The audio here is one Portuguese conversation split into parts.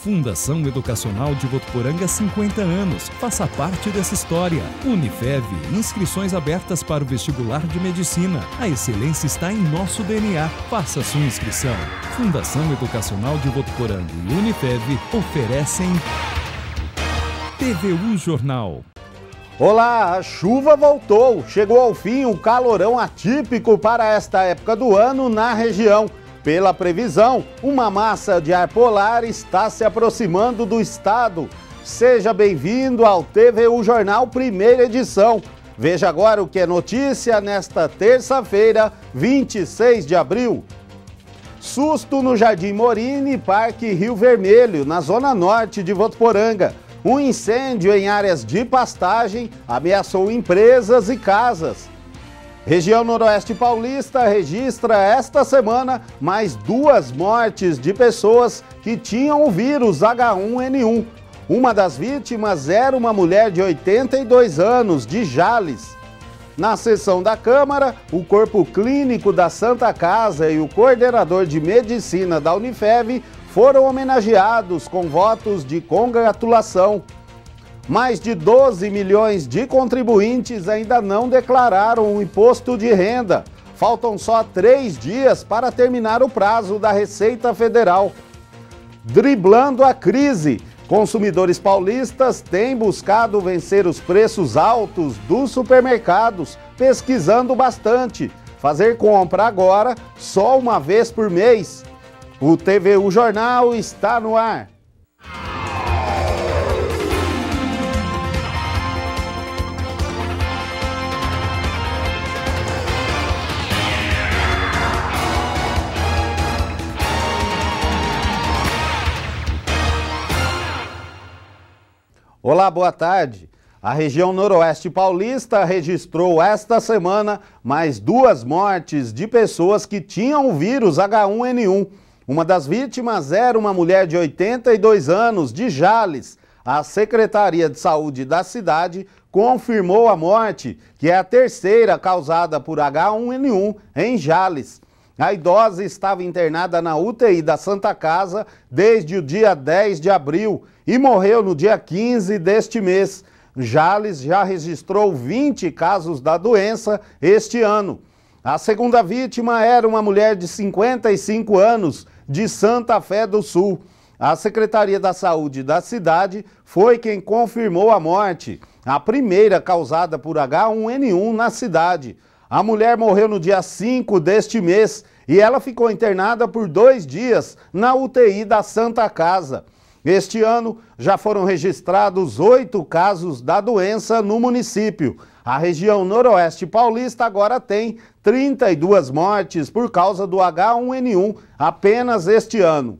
Fundação Educacional de Votuporanga, 50 anos. Faça parte dessa história. Unifev, inscrições abertas para o vestibular de medicina. A excelência está em nosso DNA. Faça sua inscrição. Fundação Educacional de Votuporanga e Unifev oferecem TVU Jornal. Olá, a chuva voltou. Chegou ao fim um calorão atípico para esta época do ano na região. Pela previsão, uma massa de ar polar está se aproximando do estado. Seja bem-vindo ao TVU Jornal, primeira edição. Veja agora o que é notícia nesta terça-feira, 26 de abril. Susto no Jardim Morini, Parque Rio Vermelho, na zona norte de Votuporanga. Um incêndio em áreas de pastagem ameaçou empresas e casas. Região Noroeste Paulista registra esta semana mais 2 mortes de pessoas que tinham o vírus H1N1. Uma das vítimas era uma mulher de 82 anos, de Jales. Na sessão da Câmara, o corpo clínico da Santa Casa e o coordenador de medicina da Unifev foram homenageados com votos de congratulação. Mais de 12 milhões de contribuintes ainda não declararam o imposto de renda. Faltam só 3 dias para terminar o prazo da Receita Federal. Driblando a crise, consumidores paulistas têm buscado vencer os preços altos dos supermercados, pesquisando bastante. Fazer compra agora só uma vez por mês. O TVU Jornal está no ar. Olá, boa tarde. A região Noroeste Paulista registrou esta semana mais 2 mortes de pessoas que tinham o vírus H1N1. Uma das vítimas era uma mulher de 82 anos, de Jales. A Secretaria de Saúde da cidade confirmou a morte, que é a terceira causada por H1N1 em Jales. A idosa estava internada na UTI da Santa Casa desde o dia 10 de abril e morreu no dia 15 deste mês. Jales já registrou 20 casos da doença este ano. A segunda vítima era uma mulher de 55 anos, de Santa Fé do Sul. A Secretaria da Saúde da cidade foi quem confirmou a morte, a primeira causada por H1N1 na cidade. A mulher morreu no dia 5 deste mês e ela ficou internada por 2 dias na UTI da Santa Casa. Este ano já foram registrados 8 casos da doença no município. A região Noroeste Paulista agora tem 32 mortes por causa do H1N1 apenas este ano.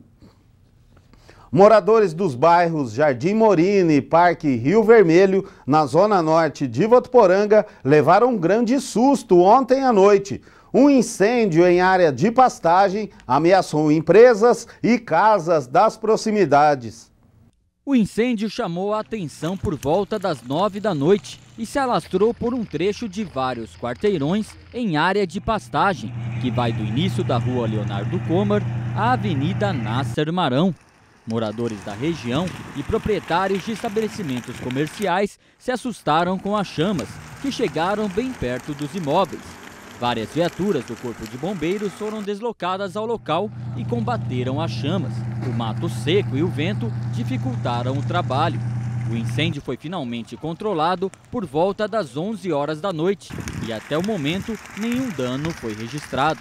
Moradores dos bairros Jardim Morini e Parque Rio Vermelho, na zona norte de Votuporanga, levaram um grande susto ontem à noite. Um incêndio em área de pastagem ameaçou empresas e casas das proximidades. O incêndio chamou a atenção por volta das 9 da noite e se alastrou por um trecho de vários quarteirões em área de pastagem, que vai do início da rua Leonardo Comer à Avenida Nasser Marão. Moradores da região e proprietários de estabelecimentos comerciais se assustaram com as chamas, que chegaram bem perto dos imóveis. Várias viaturas do Corpo de Bombeiros foram deslocadas ao local e combateram as chamas. O mato seco e o vento dificultaram o trabalho. O incêndio foi finalmente controlado por volta das 11 horas da noite e até o momento nenhum dano foi registrado.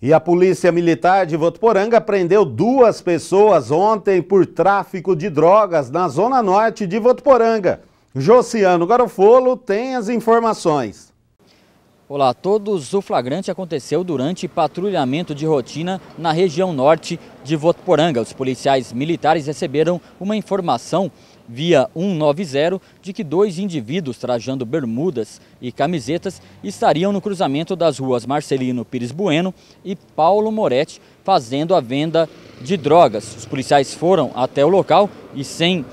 E a Polícia Militar de Votuporanga prendeu 2 pessoas ontem por tráfico de drogas na zona norte de Votuporanga. Josiano Garofolo tem as informações. Olá a todos, o flagrante aconteceu durante patrulhamento de rotina na região norte de Votuporanga. Os policiais militares receberam uma informação via 190 de que 2 indivíduos trajando bermudas e camisetas estariam no cruzamento das ruas Marcelino Pires Bueno e Paulo Moretti fazendo a venda de drogas. Os policiais foram até o local e, sem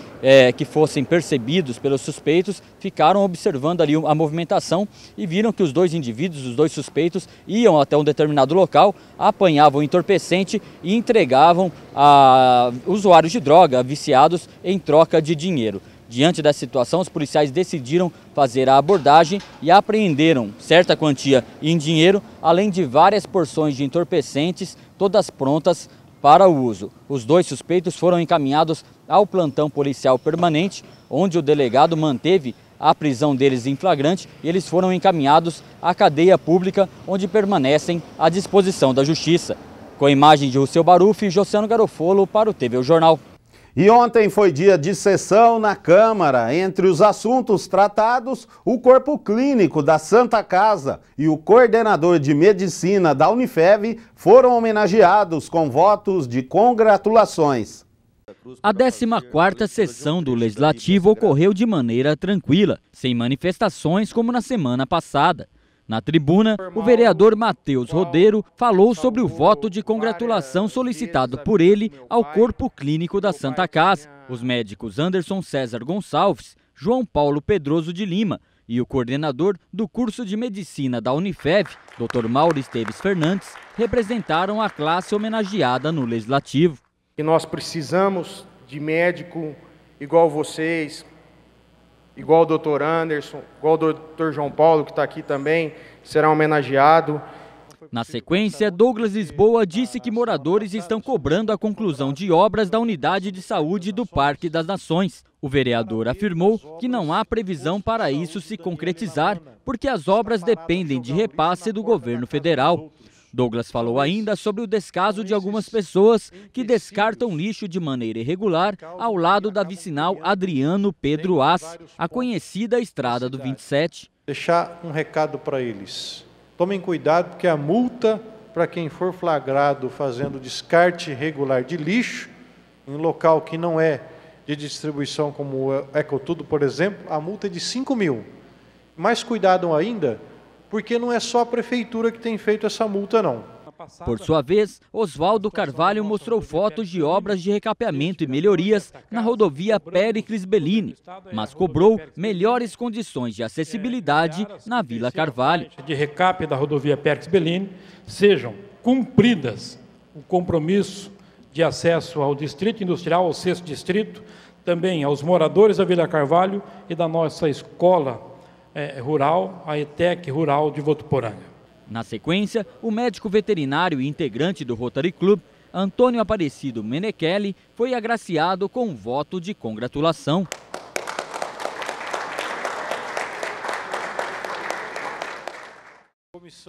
que fossem percebidos pelos suspeitos, ficaram observando ali a movimentação e viram que os dois indivíduos, os dois suspeitos, iam até um determinado local, apanhavam entorpecente e entregavam a usuários de droga, viciados, em troca de dinheiro. Diante da situação, os policiais decidiram fazer a abordagem e apreenderam certa quantia em dinheiro, além de várias porções de entorpecentes, todas prontas para o uso. Os dois suspeitos foram encaminhados ao plantão policial permanente, onde o delegado manteve a prisão deles em flagrante e eles foram encaminhados à cadeia pública, onde permanecem à disposição da Justiça. Com a imagem de Rossel Baruf e Josiano Garofolo para o TV o Jornal. E ontem foi dia de sessão na Câmara. Entre os assuntos tratados, o corpo clínico da Santa Casa e o coordenador de medicina da Unifev foram homenageados com votos de congratulações. A 14ª sessão do Legislativo ocorreu de maneira tranquila, sem manifestações como na semana passada. Na tribuna, o vereador Matheus Rodeiro falou sobre o voto de congratulação solicitado por ele ao corpo clínico da Santa Casa. Os médicos Anderson César Gonçalves, João Paulo Pedroso de Lima e o coordenador do curso de medicina da Unifev, Dr. Mauro Esteves Fernandes, representaram a classe homenageada no Legislativo. E nós precisamos de médico igual vocês, igual o doutor Anderson, igual o doutor João Paulo, que está aqui também, será homenageado. Na sequência, Douglas Lisboa disse que moradores estão cobrando a conclusão de obras da unidade de saúde do Parque das Nações. O vereador afirmou que não há previsão para isso se concretizar, porque as obras dependem de repasse do governo federal. Douglas falou ainda sobre o descaso de algumas pessoas que descartam lixo de maneira irregular ao lado da vicinal Adriano Pedro As, a conhecida Estrada do 27. Deixar um recado para eles. Tomem cuidado, porque a multa para quem for flagrado fazendo descarte irregular de lixo em local que não é de distribuição como o Ecotudo, por exemplo, a multa é de 5 mil. Mais cuidado ainda, porque não é só a prefeitura que tem feito essa multa, não. Por sua vez, Oswaldo Carvalho mostrou fotos de obras de recapeamento e melhorias na rodovia Péricles Bellini, mas cobrou melhores condições de acessibilidade na Vila Carvalho. De recape da rodovia Péricles Bellini sejam cumpridas o compromisso de acesso ao Distrito Industrial, ao 6º Distrito, também aos moradores da Vila Carvalho e da nossa escola rural, a ETEC Rural de Votuporanga. Na sequência, o médico veterinário e integrante do Rotary Club, Antônio Aparecido Menechelli, foi agraciado com um voto de congratulação.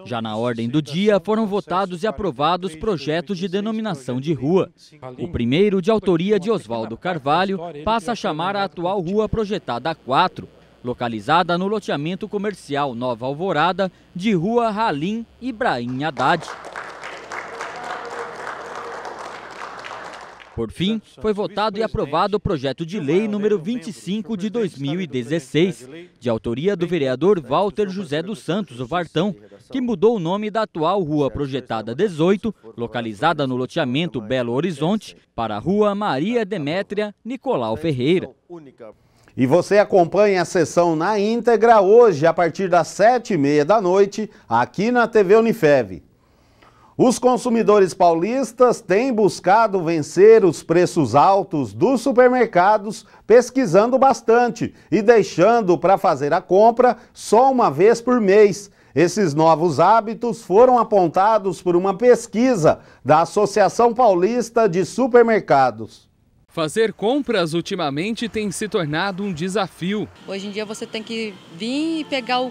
Já na ordem do dia, foram votados e aprovados projetos de denominação de rua. O primeiro, de autoria de Oswaldo Carvalho, passa a chamar a atual rua projetada A4, localizada no loteamento comercial Nova Alvorada, de Rua Halim Ibrahim Haddad. Por fim, foi votado e aprovado o projeto de lei número 25 de 2016, de autoria do vereador Walter José dos Santos, o Vartão, que mudou o nome da atual Rua Projetada 18, localizada no loteamento Belo Horizonte, para a Rua Maria Demétria Nicolau Ferreira. E você acompanha a sessão na íntegra hoje, a partir das 7h30 da noite, aqui na TV Unifev. Os consumidores paulistas têm buscado vencer os preços altos dos supermercados, pesquisando bastante e deixando para fazer a compra só uma vez por mês. Esses novos hábitos foram apontados por uma pesquisa da Associação Paulista de Supermercados. Fazer compras ultimamente tem se tornado um desafio. Hoje em dia você tem que vir e pegar o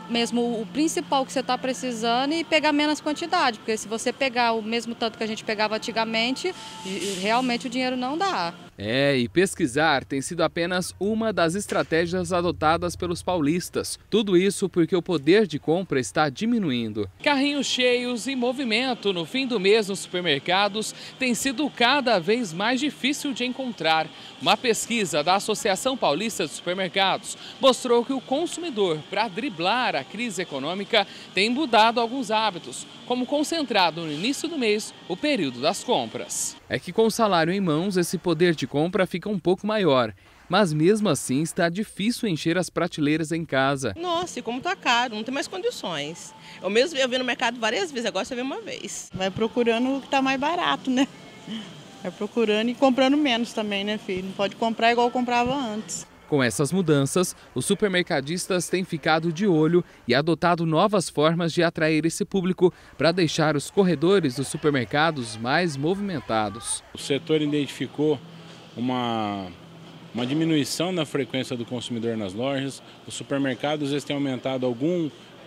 principal que você está precisando e pegar menos quantidade, porque se você pegar o mesmo tanto que a gente pegava antigamente, realmente o dinheiro não dá. E pesquisar tem sido apenas uma das estratégias adotadas pelos paulistas. Tudo isso porque o poder de compra está diminuindo. Carrinhos cheios em movimento no fim do mês nos supermercados tem sido cada vez mais difícil de encontrar. Uma pesquisa da Associação Paulista de Supermercados mostrou que o consumidor, para driblar a crise econômica, tem mudado alguns hábitos, como concentrado no início do mês o período das compras. É que com o salário em mãos, esse poder de compra fica um pouco maior. mas mesmo assim está difícil encher as prateleiras em casa. Nossa, e como tá caro, não tem mais condições. Eu vi no mercado várias vezes, agora você vê uma vez. Vai procurando o que tá mais barato, né? Vai procurando e comprando menos também, né, filho? Não pode comprar igual comprava antes. Com essas mudanças, os supermercadistas têm ficado de olho e adotado novas formas de atrair esse público para deixar os corredores dos supermercados mais movimentados. O setor identificou uma diminuição na frequência do consumidor nas lojas. Os supermercados têm aumentado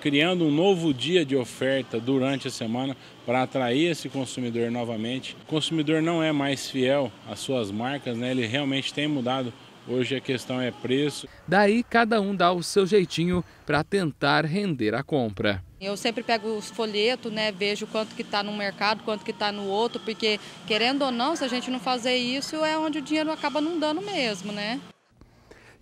criando um novo dia de oferta durante a semana para atrair esse consumidor novamente. O consumidor não é mais fiel às suas marcas, né? Ele realmente tem mudado. Hoje a questão é preço. Daí cada um dá o seu jeitinho para tentar render a compra. Eu sempre pego os folhetos, né, vejo quanto que está num mercado, quanto que está no outro, porque querendo ou não, se a gente não fazer isso, é onde o dinheiro acaba não dando mesmo, né?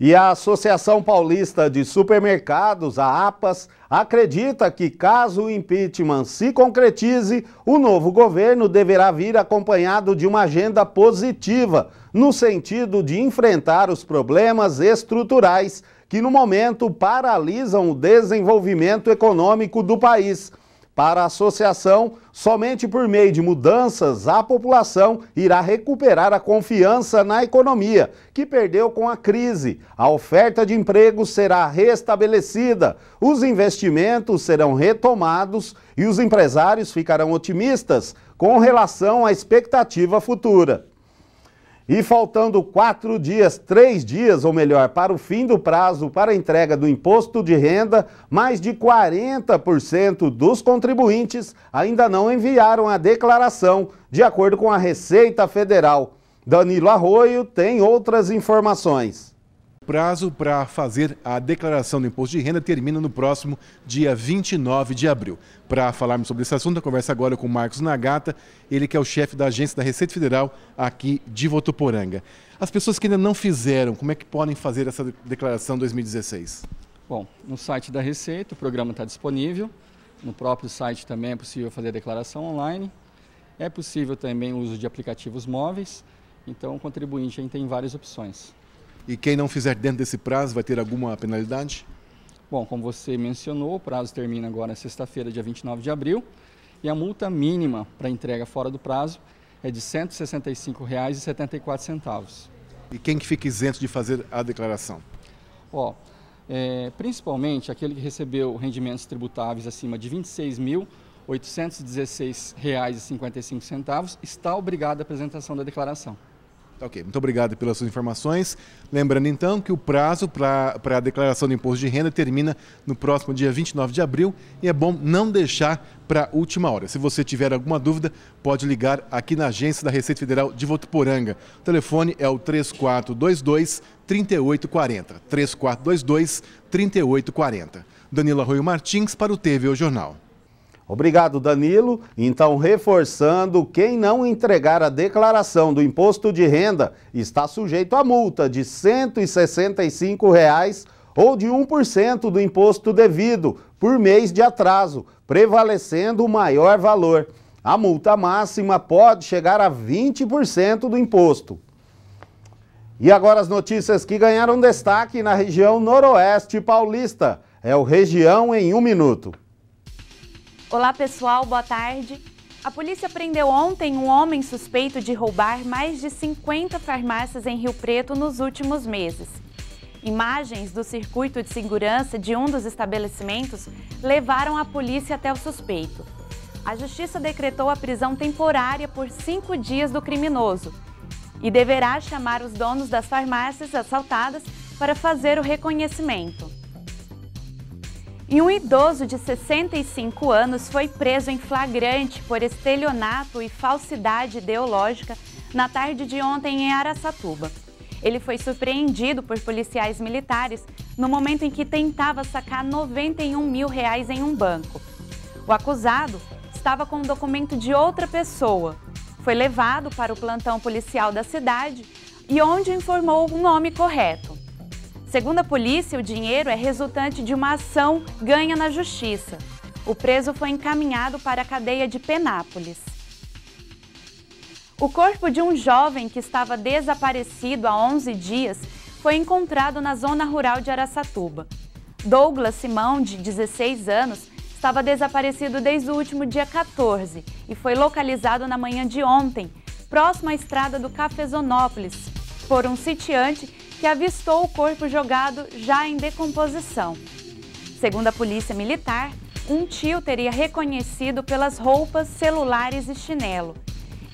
E a Associação Paulista de Supermercados, a APAS, acredita que caso o impeachment se concretize, o novo governo deverá vir acompanhado de uma agenda positiva, no sentido de enfrentar os problemas estruturais que no momento paralisam o desenvolvimento econômico do país. Para a associação, somente por meio de mudanças, a população irá recuperar a confiança na economia, que perdeu com a crise. A oferta de empregos será restabelecida, os investimentos serão retomados e os empresários ficarão otimistas com relação à expectativa futura. E faltando 3 dias ou melhor, para o fim do prazo para a entrega do imposto de renda, mais de 40% dos contribuintes ainda não enviaram a declaração, de acordo com a Receita Federal. Danilo Arroio tem outras informações. O prazo para fazer a declaração do imposto de renda termina no próximo dia 29 de abril. Para falarmos sobre esse assunto, eu converso agora com o Marcos Nagata, ele que é o chefe da Agência da Receita Federal aqui de Votuporanga. As pessoas que ainda não fizeram, como é que podem fazer essa declaração 2016? Bom, no site da Receita o programa está disponível, no próprio site também é possível fazer a declaração online, é possível também o uso de aplicativos móveis, então o contribuinte tem várias opções. E quem não fizer dentro desse prazo vai ter alguma penalidade? Bom, como você mencionou, o prazo termina agora sexta-feira, dia 29 de abril, e a multa mínima para entrega fora do prazo é de R$ 165,74. E quem que fica isento de fazer a declaração? Principalmente aquele que recebeu rendimentos tributáveis acima de R$ 26.816,55 está obrigado à apresentação da declaração. Ok, muito obrigado pelas suas informações. Lembrando então que o prazo para a declaração do imposto de renda termina no próximo dia 29 de abril e é bom não deixar para a última hora. Se você tiver alguma dúvida, pode ligar aqui na Agência da Receita Federal de Votuporanga. O telefone é o 3422-3840. 3422-3840. Danilo Arroio Martins para o TV O Jornal. Obrigado, Danilo. Então, reforçando, quem não entregar a declaração do imposto de renda está sujeito a multa de R$ 165 ou de 1% do imposto devido por mês de atraso, prevalecendo o maior valor. A multa máxima pode chegar a 20% do imposto. E agora as notícias que ganharam destaque na região noroeste paulista. É o Região em 1 minuto. Olá pessoal, boa tarde. A polícia prendeu ontem um homem suspeito de roubar mais de 50 farmácias em Rio Preto nos últimos meses. Imagens do circuito de segurança de um dos estabelecimentos levaram a polícia até o suspeito. A justiça decretou a prisão temporária por 5 dias do criminoso e deverá chamar os donos das farmácias assaltadas para fazer o reconhecimento. E um idoso de 65 anos foi preso em flagrante por estelionato e falsidade ideológica na tarde de ontem em Araçatuba. Ele foi surpreendido por policiais militares no momento em que tentava sacar R$ 91 mil em um banco. O acusado estava com um documento de outra pessoa. Foi levado para o plantão policial da cidade e onde informou o nome correto. Segundo a polícia, o dinheiro é resultante de uma ação ganha na justiça. O preso foi encaminhado para a cadeia de Penápolis. O corpo de um jovem que estava desaparecido há 11 dias foi encontrado na zona rural de Araçatuba. Douglas Simão, de 16 anos, estava desaparecido desde o último dia 14 e foi localizado na manhã de ontem, próximo à estrada do Cafezonópolis, por um sitiante que avistou o corpo jogado já em decomposição. Segundo a Polícia Militar, um tio teria reconhecido pelas roupas, celulares e chinelo.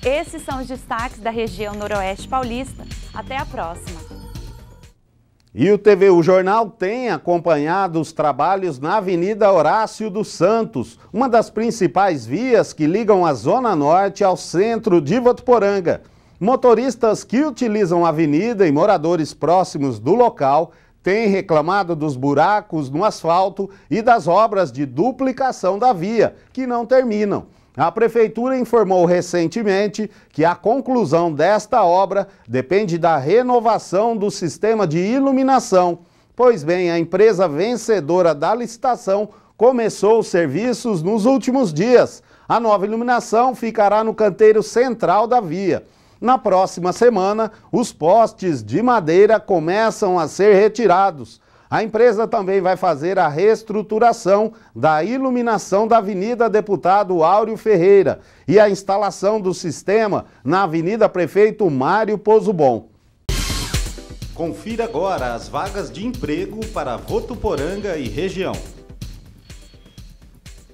Esses são os destaques da região noroeste paulista. Até a próxima. E o TVU Jornal tem acompanhado os trabalhos na Avenida Horácio dos Santos, uma das principais vias que ligam a Zona Norte ao centro de Votuporanga. Motoristas que utilizam a avenida e moradores próximos do local têm reclamado dos buracos no asfalto e das obras de duplicação da via, que não terminam. A Prefeitura informou recentemente que a conclusão desta obra depende da renovação do sistema de iluminação. Pois bem, a empresa vencedora da licitação começou os serviços nos últimos dias. A nova iluminação ficará no canteiro central da via. Na próxima semana, os postes de madeira começam a ser retirados. A empresa também vai fazer a reestruturação da iluminação da Avenida Deputado Áureo Ferreira e a instalação do sistema na Avenida Prefeito Mário Pozobon. Confira agora as vagas de emprego para Votuporanga e região.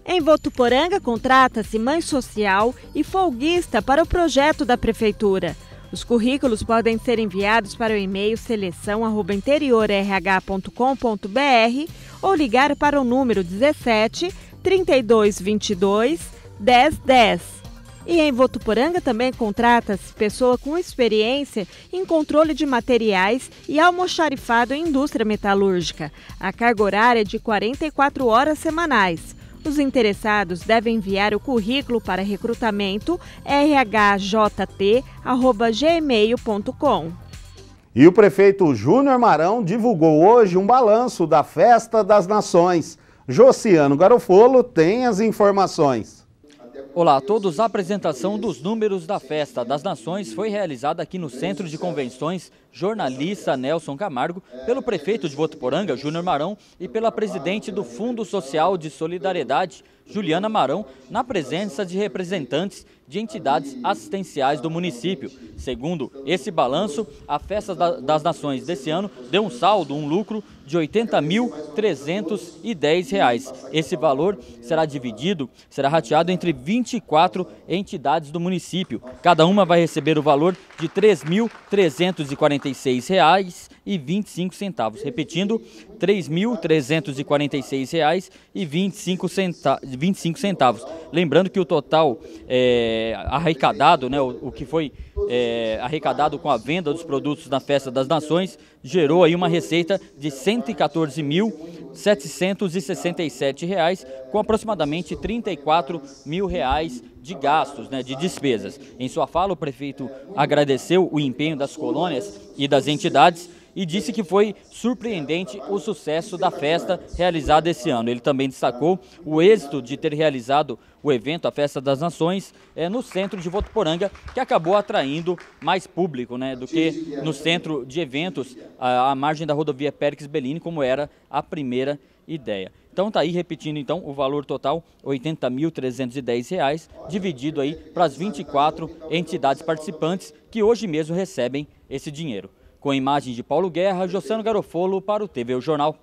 Em Votuporanga, contrata-se mãe social e folguista para o projeto da Prefeitura. Os currículos podem ser enviados para o e-mail seleção@interiorrh.com.br ou ligar para o número 17 3222 1010. E em Votuporanga também contrata-se pessoa com experiência em controle de materiais e almoxarifado em indústria metalúrgica. A carga horária é de 44 horas semanais. Os interessados devem enviar o currículo para recrutamento rhjt@gmail.com. E o prefeito Júnior Marão divulgou hoje um balanço da Festa das Nações. Josiano Garofolo tem as informações. Olá a todos, a apresentação dos números da Festa das Nações foi realizada aqui no Centro de Convenções Jornalista Nelson Camargo, pelo prefeito de Votuporanga, Júnior Marão, e pela presidente do Fundo Social de Solidariedade, Juliana Marão, na presença de representantes de entidades assistenciais do município. Segundo esse balanço, a Festa das Nações desse ano deu um saldo, um lucro de R$ 80.310. Esse valor será rateado entre 24 entidades do município. Cada uma vai receber o valor de R$ 3.346,25. Repetindo, R$ 3.346,25. Lembrando que o total arrecadado, né, o que foi arrecadado com a venda dos produtos na Festa das Nações, gerou aí uma receita de R$ 114.767, com aproximadamente R$ 34 mil de gastos, né, de despesas. Em sua fala, o prefeito agradeceu o empenho das colônias e das entidades e disse que foi surpreendente o sucesso da festa realizada esse ano. Ele também destacou o êxito de ter realizado o evento, a Festa das Nações, no centro de Votuporanga, que acabou atraindo mais público, né, do que no centro de eventos, à margem da rodovia Périx Bellini, como era a primeira ideia. Então tá aí, repetindo então, o valor total, R$ 80.310, dividido aí para as 24 entidades participantes que hoje mesmo recebem esse dinheiro. Com imagem de Paulo Guerra, Josiano Garofolo para o TVU Jornal.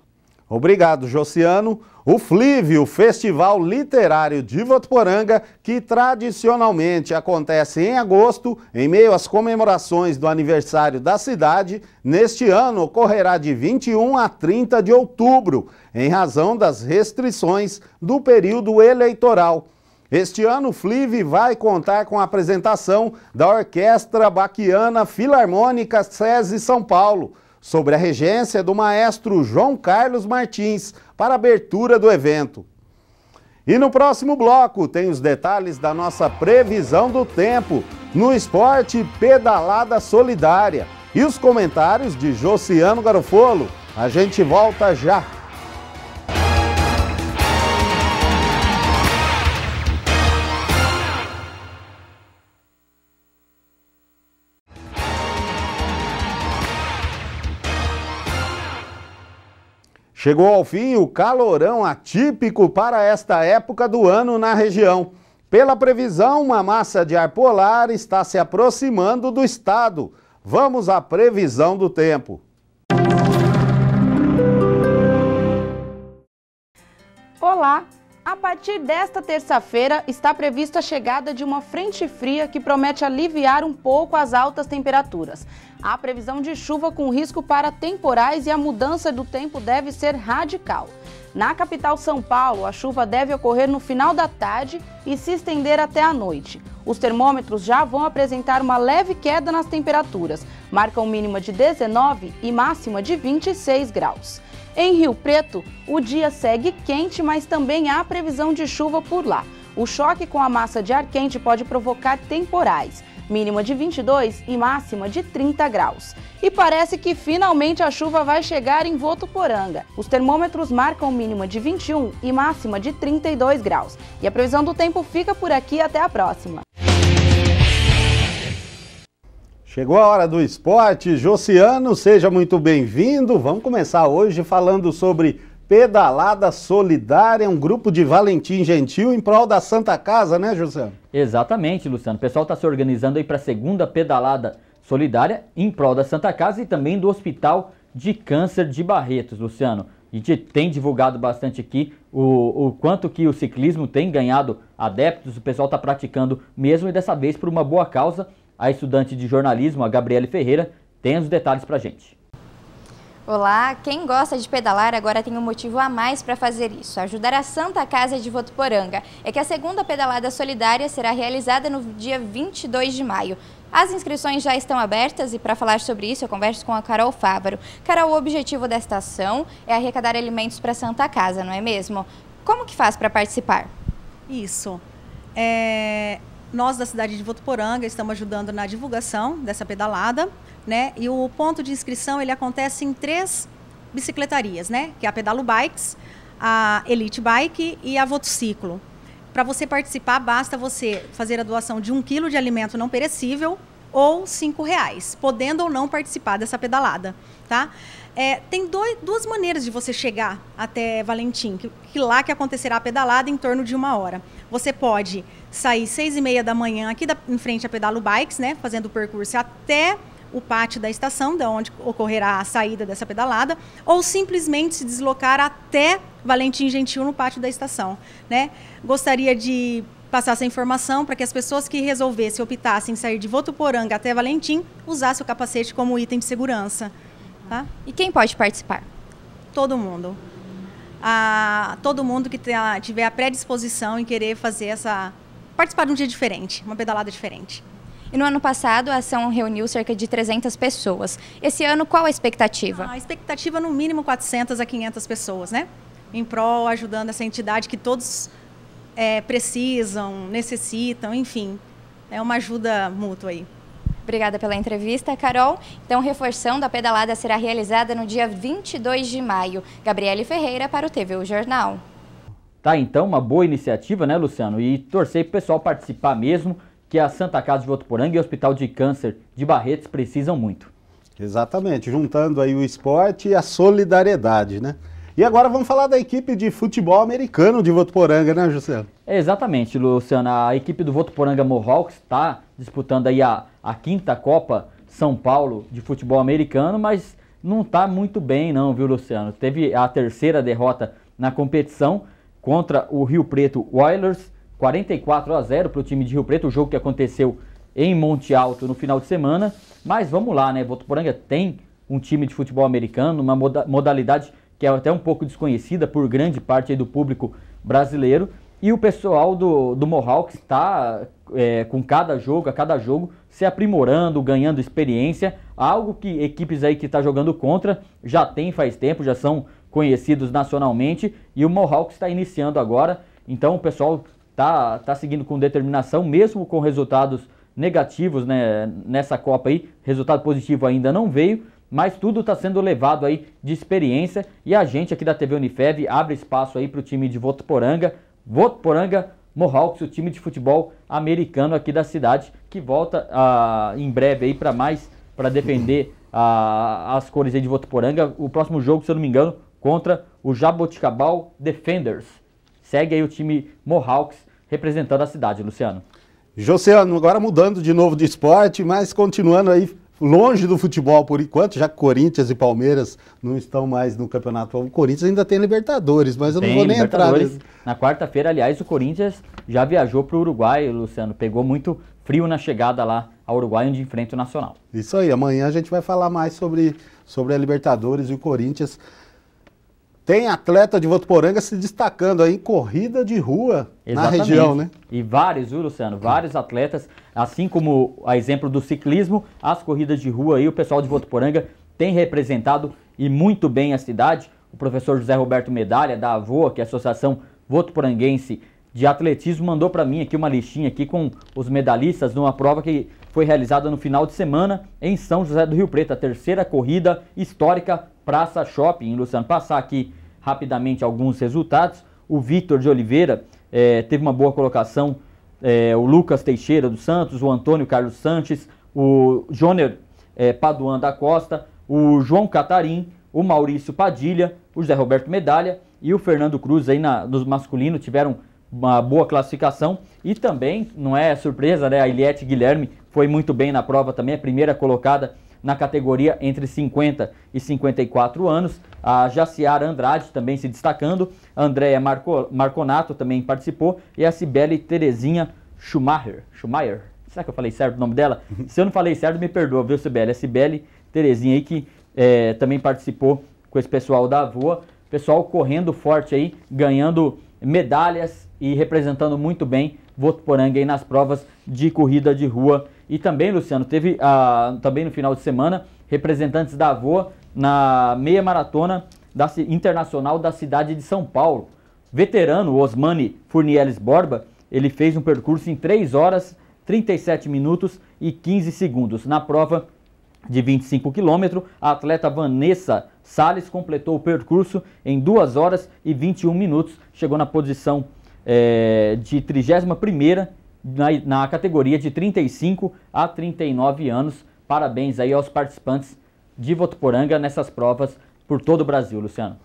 Obrigado, Josiano. O Flívio, Festival Literário de Votuporanga, que tradicionalmente acontece em agosto, em meio às comemorações do aniversário da cidade, neste ano ocorrerá de 21 a 30 de outubro, em razão das restrições do período eleitoral. Este ano, o Flive vai contar com a apresentação da Orquestra Baquiana Filarmônica SESI São Paulo, sobre a regência do maestro João Carlos Martins, para a abertura do evento. E no próximo bloco tem os detalhes da nossa previsão do tempo, no esporte Pedalada Solidária, e os comentários de Josiano Garofolo. A gente volta já! Chegou ao fim o calorão atípico para esta época do ano na região. Pela previsão, uma massa de ar polar está se aproximando do estado. Vamos à previsão do tempo. Olá! A partir desta terça-feira está prevista a chegada de uma frente fria que promete aliviar um pouco as altas temperaturas. Há previsão de chuva com risco para temporais e a mudança do tempo deve ser radical. Na capital São Paulo, a chuva deve ocorrer no final da tarde e se estender até a noite. Os termômetros já vão apresentar uma leve queda nas temperaturas, marcam mínima de 19 e máxima de 26 graus. Em Rio Preto, o dia segue quente, mas também há previsão de chuva por lá. O choque com a massa de ar quente pode provocar temporais, mínima de 22 e máxima de 30 graus. E parece que finalmente a chuva vai chegar em Votuporanga. Os termômetros marcam mínima de 21 e máxima de 32 graus. E a previsão do tempo fica por aqui, até a próxima. Chegou a hora do esporte. Josiano, seja muito bem-vindo. Vamos começar hoje falando sobre Pedalada Solidária, um grupo de Valentim Gentil em prol da Santa Casa, né, Josiano? Exatamente, Luciano. O pessoal está se organizando aí para a segunda Pedalada Solidária em prol da Santa Casa e também do Hospital de Câncer de Barretos, Luciano. A gente tem divulgado bastante aqui o quanto que o ciclismo tem ganhado adeptos, o pessoal está praticando mesmo e dessa vez por uma boa causa. A estudante de jornalismo, a Gabriele Ferreira, tem os detalhes pra gente. Olá, quem gosta de pedalar agora tem um motivo a mais para fazer isso, ajudar a Santa Casa de Votuporanga. É que a segunda pedalada solidária será realizada no dia 22 de maio. As inscrições já estão abertas e para falar sobre isso eu converso com a Carol Fávaro. Carol, o objetivo desta ação é arrecadar alimentos para a Santa Casa, não é mesmo? Como que faz para participar? Isso. Nós da cidade de Votuporanga estamos ajudando na divulgação dessa pedalada, né? E o ponto de inscrição ele acontece em 3 bicicletarias, né? Que é a Pedalo Bikes, a Elite Bike e a Votociclo. Para você participar, basta você fazer a doação de 1 quilo de alimento não perecível ou R$5, podendo ou não participar dessa pedalada, tá? Tem duas maneiras de você chegar até Valentim, que lá que acontecerá a pedalada em torno de 1 hora. Você pode sair 6h30 da manhã aqui em frente à Pedalo Bikes, né, fazendo o percurso até o pátio da estação, da onde ocorrerá a saída dessa pedalada, ou simplesmente se deslocar até Valentim Gentil no pátio da estação, né? Gostaria de passar essa informação para que as pessoas que resolvessem, optassem em sair de Votuporanga até Valentim, usassem o capacete como item de segurança. Tá? E quem pode participar? Todo mundo. Todo mundo que tiver a predisposição em querer fazer participar de um dia diferente, uma pedalada diferente. E no ano passado a ação reuniu cerca de 300 pessoas. Esse ano qual a expectativa? A expectativa no mínimo 400 a 500 pessoas, né? Em prol, ajudando essa entidade que todos precisam, necessitam, enfim. É uma ajuda mútua aí. Obrigada pela entrevista, Carol. Então, reforção da pedalada será realizada no dia 22 de maio. Gabriele Ferreira para o TV O Jornal. Tá, então, uma boa iniciativa, né, Luciano? E torcer para o pessoal participar mesmo, que a Santa Casa de Votuporanga e o Hospital de Câncer de Barretos precisam muito. Exatamente, juntando aí o esporte e a solidariedade, né? E agora vamos falar da equipe de futebol americano de Votuporanga, né, José? Exatamente, Luciano. A equipe do Votuporanga Mohawks está disputando aí a 5ª Copa São Paulo de futebol americano, mas não está muito bem não, viu, Luciano? Teve a 3ª derrota na competição contra o Rio Preto Oilers, 44-0 para o time de Rio Preto, o jogo que aconteceu em Monte Alto no final de semana. Mas vamos lá, né? Votuporanga tem um time de futebol americano, uma modalidade que é até um pouco desconhecida por grande parte aí do público brasileiro. E o pessoal do Mohawks está com a cada jogo se aprimorando, ganhando experiência, algo que equipes aí que estão jogando contra já tem faz tempo, já são conhecidos nacionalmente, e o Mohawks está iniciando agora. Então o pessoal tá seguindo com determinação, mesmo com resultados negativos, né, nessa Copa aí. Resultado positivo ainda não veio, mas tudo está sendo levado aí de experiência, e a gente aqui da TV Unifev abre espaço aí para o time de Votuporanga Mohawks, o time de futebol americano aqui da cidade, que volta em breve aí para defender as cores aí de Votuporanga. O próximo jogo, se eu não me engano, contra o Jaboticabal Defenders. Segue aí o time Mohawks representando a cidade, Luciano. Josiano, agora mudando de novo de esporte, mas continuando aí longe do futebol por enquanto, já que Corinthians e Palmeiras não estão mais no campeonato. O Corinthians ainda tem Libertadores, mas eu não vou nem entrar nesse... Na quarta-feira, aliás, o Corinthians já viajou para o Uruguai, Luciano. Pegou muito frio na chegada lá ao Uruguai, onde enfrenta o Nacional. Isso aí, amanhã a gente vai falar mais sobre a Libertadores e o Corinthians. Tem atleta de Votuporanga se destacando aí em corrida de rua. Exatamente. Na região, né? E vários, viu, Luciano? Vários atletas, assim como a exemplo do ciclismo, as corridas de rua aí, o pessoal de Votuporanga tem representado e muito bem a cidade. O professor José Roberto Medalha, da AVOA, que é a Associação Votuporanguense de Atletismo, mandou para mim aqui uma listinha aqui com os medalhistas numa prova que foi realizada no final de semana em São José do Rio Preto, a terceira corrida histórica Praça Shopping. Luciano, passar aqui rapidamente alguns resultados. O Victor de Oliveira teve uma boa colocação, o Lucas Teixeira dos Santos, o Antônio Carlos Sanches, o Joner Paduan da Costa, o João Catarim, o Maurício Padilha, o José Roberto Medalha e o Fernando Cruz aí nos masculinos tiveram uma boa classificação. E também, não é surpresa, né, a Iliette Guilherme foi muito bem na prova também, a primeira colocada na categoria entre 50 e 54 anos. A Jaciara Andrade também se destacando, a Andréia Marconato também participou e a Cibele Terezinha Schumacher. Será que eu falei certo o nome dela? Se eu não falei certo, me perdoa, viu, Cibele? A Cibele Terezinha aí que também participou com esse pessoal da AVOA. Pessoal correndo forte aí, ganhando medalhas e representando muito bem Votuporanga aí nas provas de corrida de rua. E também, Luciano, teve também no final de semana representantes da AVOA na meia maratona internacional da cidade de São Paulo. Veterano Osmani Furnieles Borba, ele fez um percurso em 3 horas, 37 minutos e 15 segundos. Na prova de 25 quilômetros, a atleta Vanessa Salles completou o percurso em 2 horas e 21 minutos. Chegou na posição de 31ª na categoria de 35 a 39 anos. Parabéns aí aos participantes de Votuporanga nessas provas por todo o Brasil, Luciano.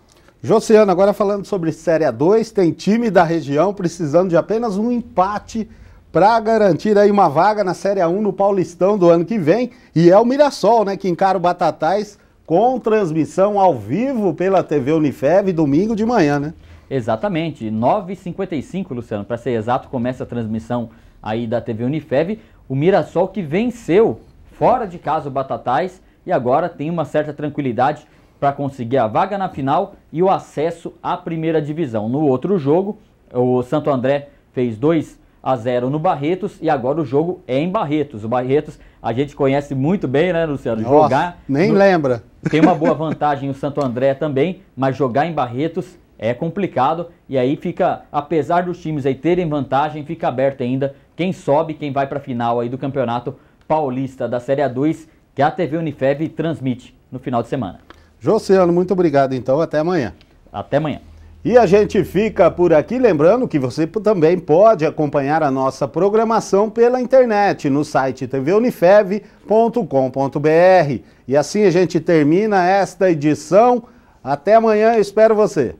Josiano, agora falando sobre Série A2, tem time da região precisando de apenas um empate para garantir aí uma vaga na Série A1 no Paulistão do ano que vem. E é o Mirassol, né, que encara o Batatais com transmissão ao vivo pela TV Unifev domingo de manhã, né? Exatamente, 9h55, Luciano, para ser exato, começa a transmissão aí da TV Unifev. O Mirassol que venceu fora de casa o Batatais e agora tem uma certa tranquilidade para conseguir a vaga na final e o acesso à primeira divisão. No outro jogo, o Santo André fez 2-0 no Barretos e agora o jogo é em Barretos. O Barretos a gente conhece muito bem, né, Luciano? Nossa, lembra. Tem uma boa vantagem o Santo André também, mas jogar em Barretos é complicado e aí fica, apesar dos times aí terem vantagem, fica aberto ainda quem sobe, quem vai para a final aí do Campeonato Paulista da Série A2, que a TV Unifev transmite no final de semana. Josiano, muito obrigado então, até amanhã. Até amanhã. E a gente fica por aqui, lembrando que você também pode acompanhar a nossa programação pela internet, no site tvunifev.com.br. E assim a gente termina esta edição. Até amanhã, espero você.